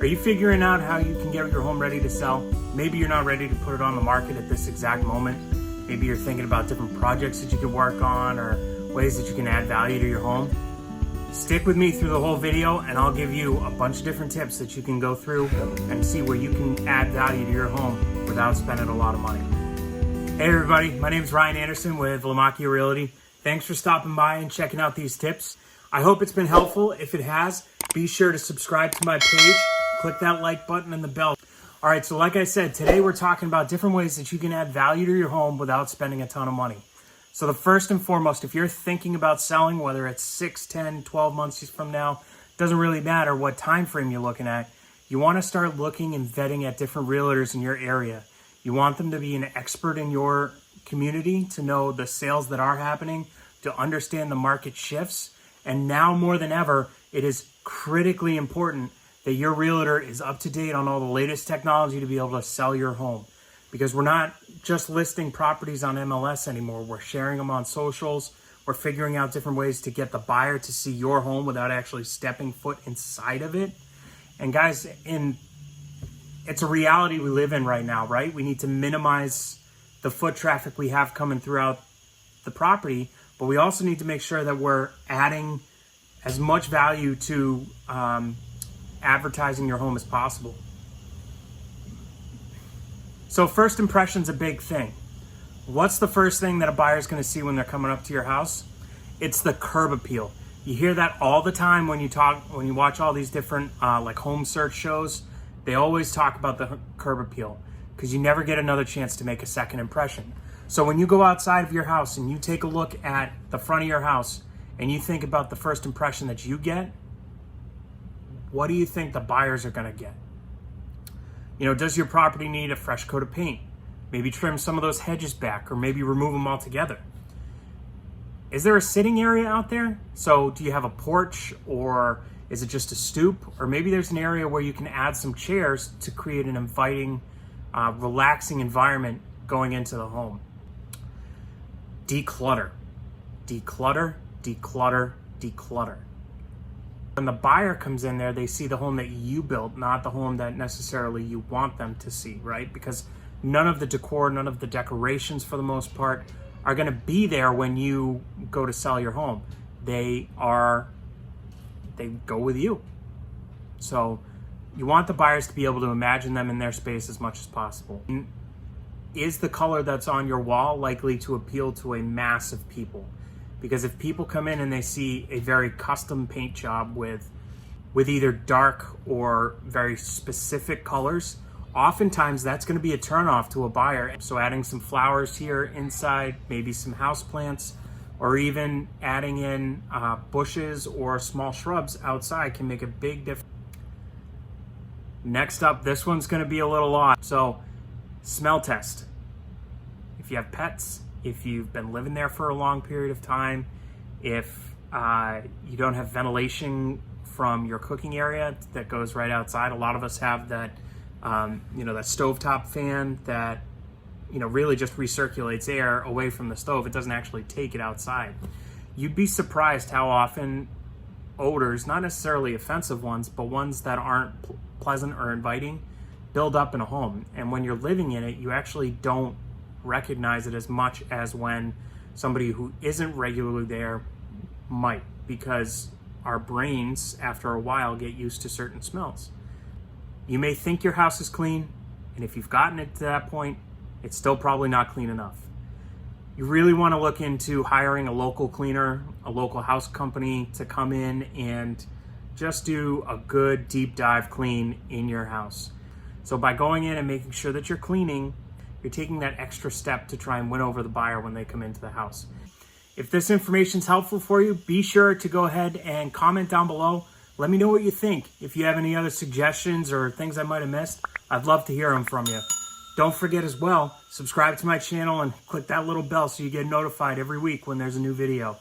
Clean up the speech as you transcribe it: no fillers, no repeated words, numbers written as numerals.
Are you figuring out how you can get your home ready to sell? Maybe you're not ready to put it on the market at this exact moment. Maybe you're thinking about different projects that you can work on or ways that you can add value to your home. Stick with me through the whole video and I'll give you a bunch of different tips that you can go through and see where you can add value to your home without spending a lot of money. Hey everybody, my name is RAnderson with Lamacchia Realty. Thanks for stopping by and checking out these tips. I hope it's been helpful. If it has, be sure to subscribe to my page. Click that like button and the bell. All right, so like I said, today we're talking about different ways that you can add value to your home without spending a ton of money. So the first and foremost, if you're thinking about selling, whether it's 6, 10, 12 months from now, doesn't really matter what time frame you're looking at, you want to start looking and vetting at different realtors in your area. You want them to be an expert in your community, to know the sales that are happening, to understand the market shifts. And now more than ever, it is critically important that your realtor is up to date on all the latest technology to be able to sell your home. Because we're not just listing properties on MLS anymore. We're sharing them on socials. We're figuring out different ways to get the buyer to see your home without actually stepping foot inside of it. And guys, it's a reality we live in right now, right? We need to minimize the foot traffic we have coming throughout the property, but we also need to make sure that we're adding as much value to advertising your home as possible. So first impression's a big thing. What's the first thing that a buyer's gonna see when they're coming up to your house? It's the curb appeal. You hear that all the time when you watch all these different like home search shows. They always talk about the curb appeal because you never get another chance to make a second impression. So when you go outside of your house and you take a look at the front of your house and you think about the first impression that you get, what do you think the buyers are gonna get? You know, does your property need a fresh coat of paint? Maybe trim some of those hedges back or maybe remove them altogether. Is there a sitting area out there? So do you have a porch or is it just a stoop? Or maybe there's an area where you can add some chairs to create an inviting, relaxing environment going into the home. Declutter, declutter, declutter, declutter. When the buyer comes in there, they see the home that you built, not the home that necessarily you want them to see, right? Because none of the decor, none of the decorations for the most part are gonna be there when you go to sell your home. They go with you. So you want the buyers to be able to imagine them in their space as much as possible. Is the color that's on your wall likely to appeal to a mass of people? Because if people come in and they see a very custom paint job with either dark or very specific colors, oftentimes that's going to be a turnoff to a buyer. So adding some flowers here inside, maybe some houseplants, or even adding in bushes or small shrubs outside can make a big difference. Next up, this one's going to be a little odd. So smell test. If you have pets, if you've been living there for a long period of time, if you don't have ventilation from your cooking area that goes right outside. A lot of us have that, that stovetop fan that, really just recirculates air away from the stove. It doesn't actually take it outside. You'd be surprised how often odors, not necessarily offensive ones, but ones that aren't pleasant or inviting, build up in a home. And when you're living in it, you actually don't recognize it as much as when somebody who isn't regularly there might, because our brains after a while get used to certain smells. You may think your house is clean, and if you've gotten it to that point, it's still probably not clean enough. You really want to look into hiring a local cleaner, a local house company to come in and just do a good deep dive clean in your house. So by going in and making sure that you're cleaning, you're taking that extra step to try and win over the buyer when they come into the house. If this information is helpful for you, be sure to go ahead and comment down below. Let me know what you think. If you have any other suggestions or things I might have missed, I'd love to hear them from you. Don't forget as well, subscribe to my channel and click that little bell so you get notified every week when there's a new video.